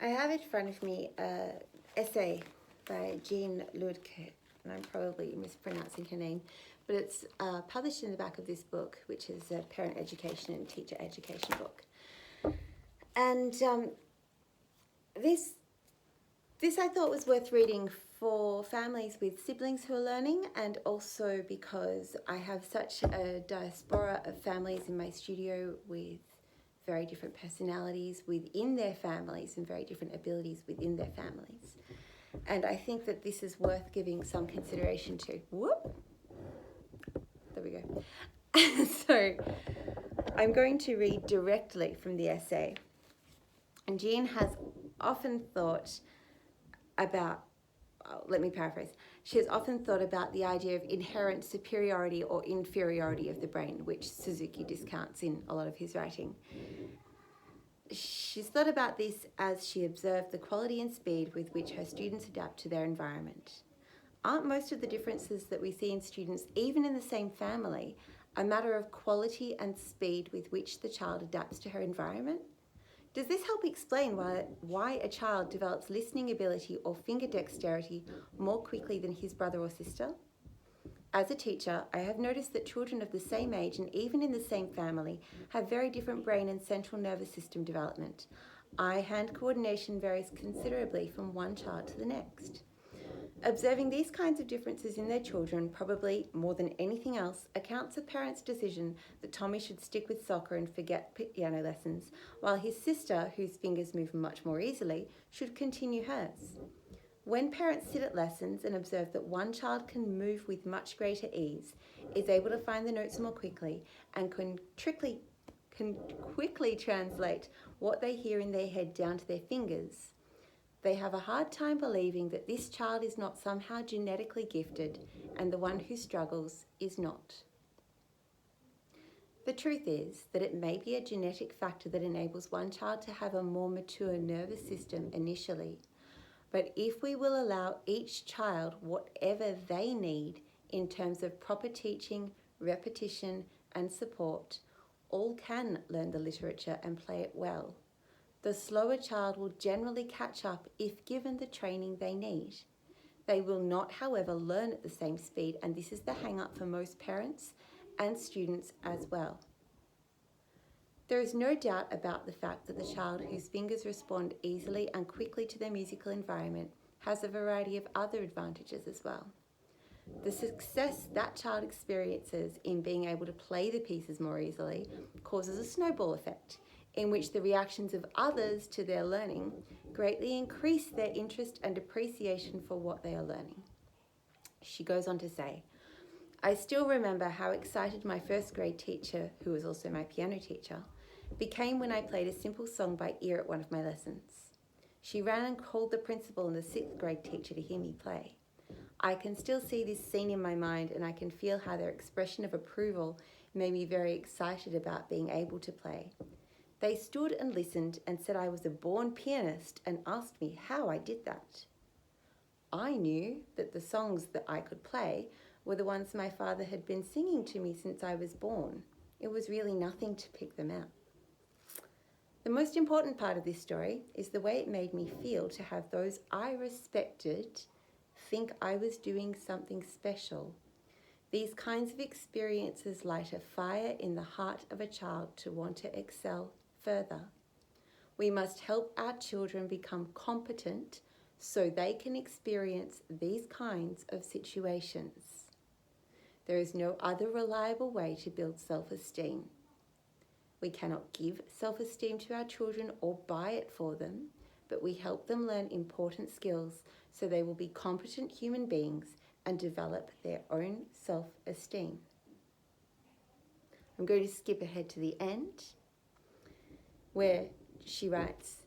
I have in front of me an essay by Jean Ludke, and I'm probably mispronouncing her name, but it's published in the back of this book, which is a parent education and teacher education book. And this I thought was worth reading for families with siblings who are learning, and also because I have such a diaspora of families in my studio with very different personalities within their families and very different abilities within their families. And I think that this is worth giving some consideration to. Whoop! There we go. So I'm going to read directly from the essay. And Jean has often thought about, let me paraphrase, she has often thought about the idea of inherent superiority or inferiority of the brain, which Suzuki discounts in a lot of his writing. She's thought about this as she observed the quality and speed with which her students adapt to their environment. Aren't most of the differences that we see in students, even in the same family, a matter of quality and speed with which the child adapts to her environment? Does this help explain why a child develops listening ability or finger dexterity more quickly than his brother or sister? As a teacher, I have noticed that children of the same age and even in the same family have very different brain and central nervous system development. Eye-hand coordination varies considerably from one child to the next. Observing these kinds of differences in their children, probably more than anything else, accounts for parents' decision that Tommy should stick with soccer and forget piano lessons, while his sister, whose fingers move much more easily, should continue hers. When parents sit at lessons and observe that one child can move with much greater ease, is able to find the notes more quickly, and can quickly translate what they hear in their head down to their fingers, they have a hard time believing that this child is not somehow genetically gifted and the one who struggles is not. The truth is that it may be a genetic factor that enables one child to have a more mature nervous system initially. But if we will allow each child whatever they need in terms of proper teaching, repetition, and support, all can learn the literature and play it well. The slower child will generally catch up if given the training they need. They will not, however, learn at the same speed, and this is the hang-up for most parents and students as well. There is no doubt about the fact that the child whose fingers respond easily and quickly to their musical environment has a variety of other advantages as well. The success that child experiences in being able to play the pieces more easily causes a snowball effect, in which the reactions of others to their learning greatly increase their interest and appreciation for what they are learning. She goes on to say, I still remember how excited my first grade teacher, who was also my piano teacher, became when I played a simple song by ear at one of my lessons. She ran and called the principal and the sixth grade teacher to hear me play. I can still see this scene in my mind, and I can feel how their expression of approval made me very excited about being able to play. They stood and listened and said I was a born pianist and asked me how I did that. I knew that the songs that I could play were the ones my father had been singing to me since I was born. It was really nothing to pick them out. The most important part of this story is the way it made me feel to have those I respected think I was doing something special. These kinds of experiences light a fire in the heart of a child to want to excel further. We must help our children become competent so they can experience these kinds of situations. There is no other reliable way to build self-esteem. We cannot give self-esteem to our children or buy it for them, but we help them learn important skills so they will be competent human beings and develop their own self-esteem. I'm going to skip ahead to the end, where she writes,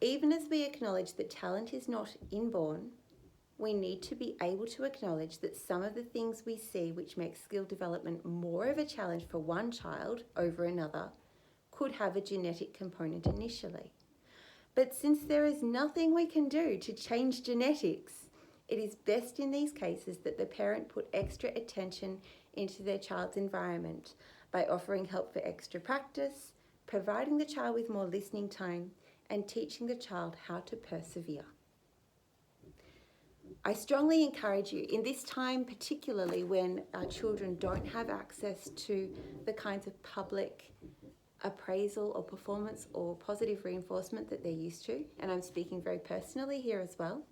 even as we acknowledge that talent is not inborn, we need to be able to acknowledge that some of the things we see which make skill development more of a challenge for one child over another could have a genetic component initially. But since there is nothing we can do to change genetics, it is best in these cases that the parent put extra attention into their child's environment by offering help for extra practice, providing the child with more listening time, and teaching the child how to persevere. I strongly encourage you in this time, particularly when our children don't have access to the kinds of public appraisal or performance or positive reinforcement that they're used to, and I'm speaking very personally here as well,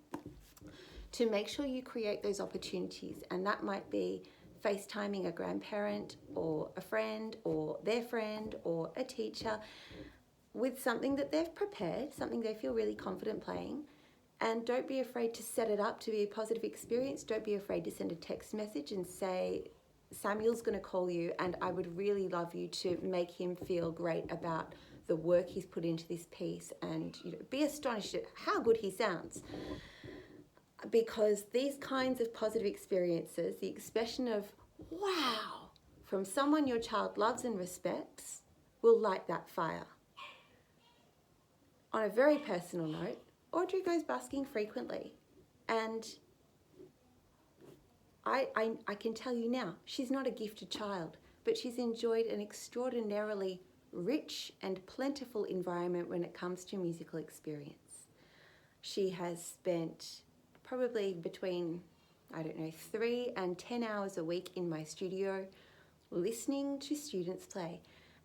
to make sure you create those opportunities. And that might be FaceTiming a grandparent or a friend or their friend or a teacher with something that they've prepared, something they feel really confident playing. And don't be afraid to set it up to be a positive experience. Don't be afraid to send a text message and say, Samuel's going to call you and I would really love you to make him feel great about the work he's put into this piece, and be astonished at how good he sounds. Because these kinds of positive experiences, the expression of wow from someone your child loves and respects, will light that fire. On a very personal note, Audrey goes busking frequently, and I can tell you now, she's not a gifted child, but she's enjoyed an extraordinarily rich and plentiful environment when it comes to musical experience. She has spent probably between, 3 and 10 hours a week in my studio listening to students play,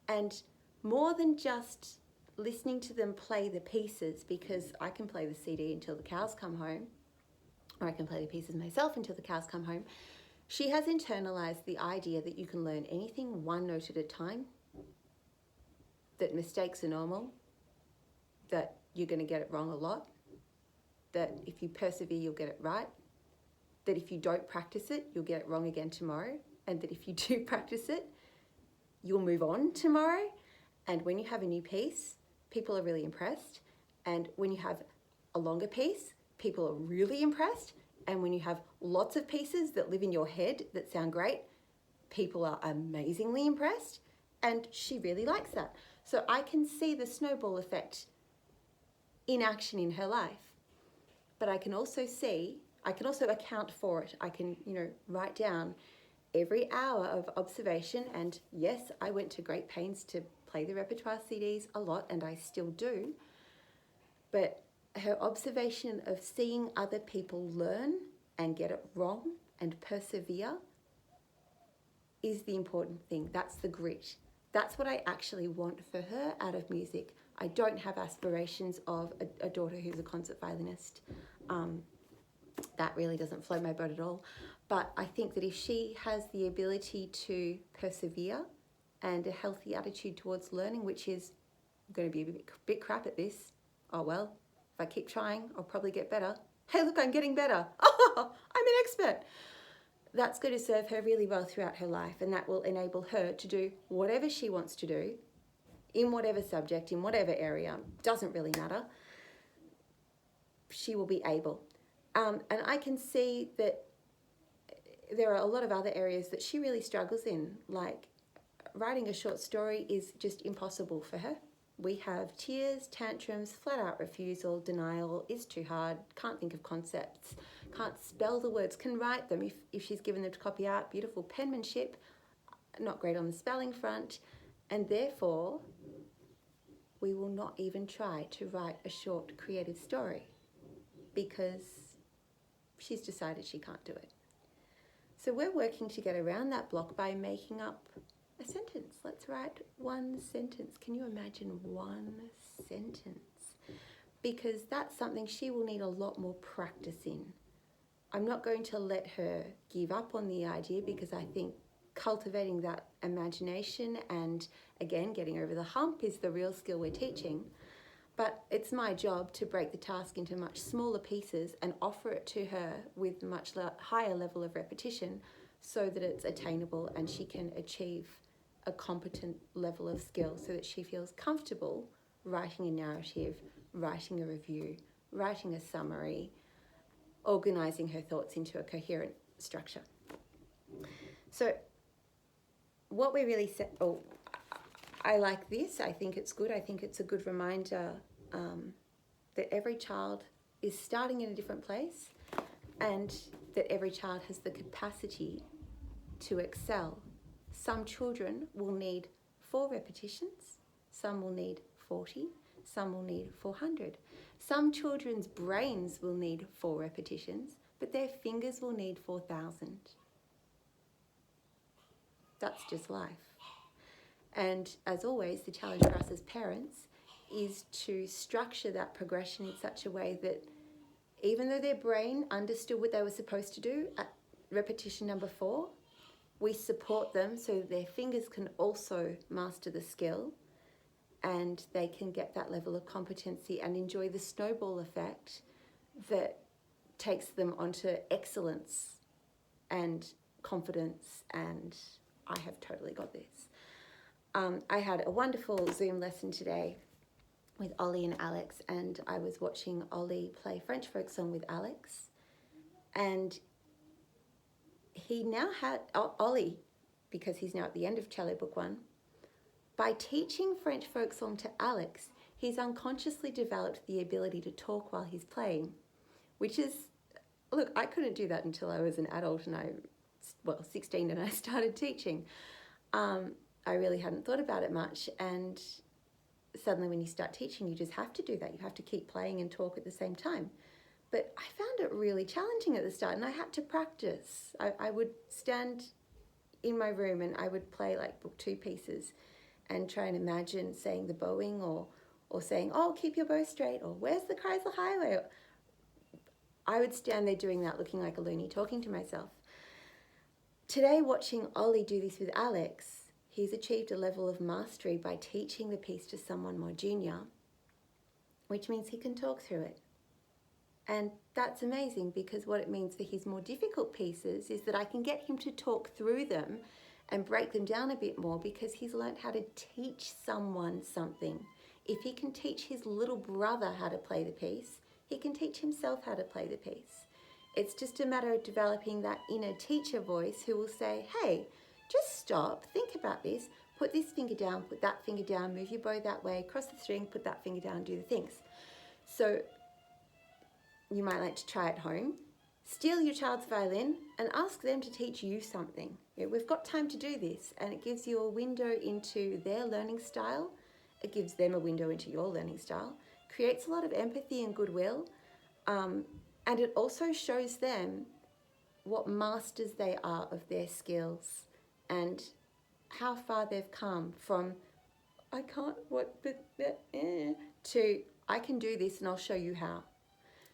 and more than just listening to them play the pieces, because I can play the CD until the cows come home, or I can play the pieces myself until the cows come home. She has internalized the idea that you can learn anything one note at a time, that mistakes are normal, that you're going to get it wrong a lot, that if you persevere, you'll get it right, that if you don't practice it, you'll get it wrong again tomorrow, and that if you do practice it, you'll move on tomorrow. And when you have a new piece, people are really impressed. And when you have a longer piece, people are really impressed. And when you have lots of pieces that live in your head that sound great, people are amazingly impressed. And she really likes that. So I can see the snowball effect in action in her life. But I can also account for it. I can, write down every hour of observation. And yes, I went to great pains to play the repertoire CDs a lot, and I still do. But her observation of seeing other people learn and get it wrong and persevere is the important thing. That's the grit. That's what I actually want for her out of music. I don't have aspirations of a daughter who's a concert violinist. That really doesn't float my boat at all. But I think that if she has the ability to persevere and a healthy attitude towards learning, which is, I'm going to be a bit crap at this. Oh well, if I keep trying, I'll probably get better. Hey, look, I'm getting better. Oh, I'm an expert. That's going to serve her really well throughout her life, and that will enable her to do whatever she wants to do in whatever subject, in whatever area. Doesn't really matter. She will be able. And I can see that there are a lot of other areas that she really struggles in, like writing a short story is just impossible for her. We have tears, tantrums, flat out refusal, denial, is too hard, can't think of concepts, can't spell the words, can write them if she's given them to copy out, beautiful penmanship, not great on the spelling front, and therefore we will not even try to write a short creative story because she's decided she can't do it. So we're working to get around that block by making up a sentence. Let's write one sentence. Can you imagine one sentence? Because that's something she will need a lot more practice in. I'm not going to let her give up on the idea, because I think cultivating that imagination and, again, getting over the hump is the real skill we're teaching. But it's my job to break the task into much smaller pieces and offer it to her with much higher level of repetition so that it's attainable and she can achieve a competent level of skill so that she feels comfortable writing a narrative, writing a review, writing a summary, organising her thoughts into a coherent structure. So what we really said, I like this, I think it's good, I think it's a good reminder that every child is starting in a different place and that every child has the capacity to excel. Some children will need 4 repetitions, some will need 40, some will need 400. Some children's brains will need 4 repetitions, but their fingers will need 4,000. That's just life. And as always, the challenge for us as parents is to structure that progression in such a way that even though their brain understood what they were supposed to do at repetition number 4, we support them so that their fingers can also master the skill and they can get that level of competency and enjoy the snowball effect that takes them onto excellence and confidence and I have totally got this. I had a wonderful Zoom lesson today with Ollie and Alex, and I was watching Ollie play French folk song with Alex, and he now had, Ollie, because he's now at the end of Cello Book 1, by teaching French folk song to Alex, he's unconsciously developed the ability to talk while he's playing, which is, look, I couldn't do that until I was an adult and 16 and I started teaching. I really hadn't thought about it much, and suddenly when you start teaching, you just have to do that. You have to keep playing and talk at the same time. But I found it really challenging at the start, and I had to practice. I would stand in my room and I would play like book 2 pieces and try and imagine saying the bowing or saying, oh, keep your bow straight, or where's the Kreisel Highway? I would stand there doing that, looking like a loony, talking to myself. Today, watching Ollie do this with Alex, he's achieved a level of mastery by teaching the piece to someone more junior, which means he can talk through it. And that's amazing, because what it means for his more difficult pieces is that I can get him to talk through them and break them down a bit more, because he's learned how to teach someone something. If he can teach his little brother how to play the piece, he can teach himself how to play the piece. It's just a matter of developing that inner teacher voice who will say, hey, just stop, think about this, put this finger down, put that finger down, move your bow that way, cross the string, put that finger down, do the things. So you might like to try at home. Steal your child's violin and ask them to teach you something. We've got time to do this, and it gives you a window into their learning style. It gives them a window into your learning style, creates a lot of empathy and goodwill, and it also shows them what masters they are of their skills and how far they've come from I can't, to I can do this and I'll show you how.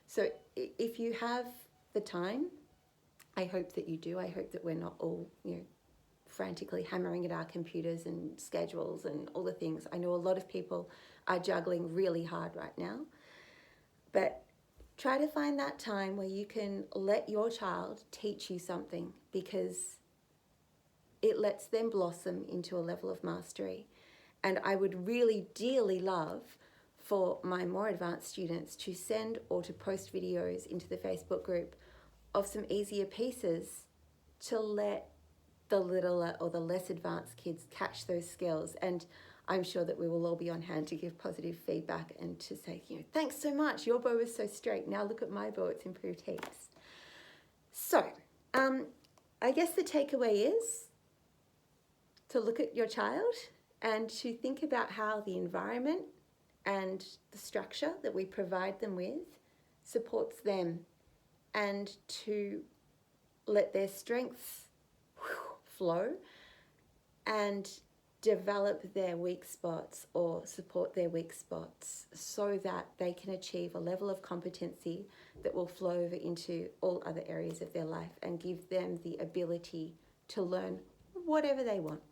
So if you have the time, I hope that you do. I hope that we're not all, frantically hammering at our computers and schedules and all the things. I know a lot of people are juggling really hard right now, but try to find that time where you can let your child teach you something, because it lets them blossom into a level of mastery. And I would really dearly love for my more advanced students to send or to post videos into the Facebook group of some easier pieces to let the littler or the less advanced kids catch those skills. And I'm sure that we will all be on hand to give positive feedback and to say, thanks so much, your bow is so straight. Now look at my bow, it's improved heaps. So, I guess the takeaway is to look at your child and to think about how the environment and the structure that we provide them with supports them, and to let their strengths flow and develop their weak spots or support their weak spots so that they can achieve a level of competency that will flow over into all other areas of their life and give them the ability to learn whatever they want.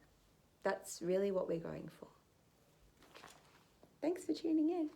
That's really what we're going for. Thanks for tuning in.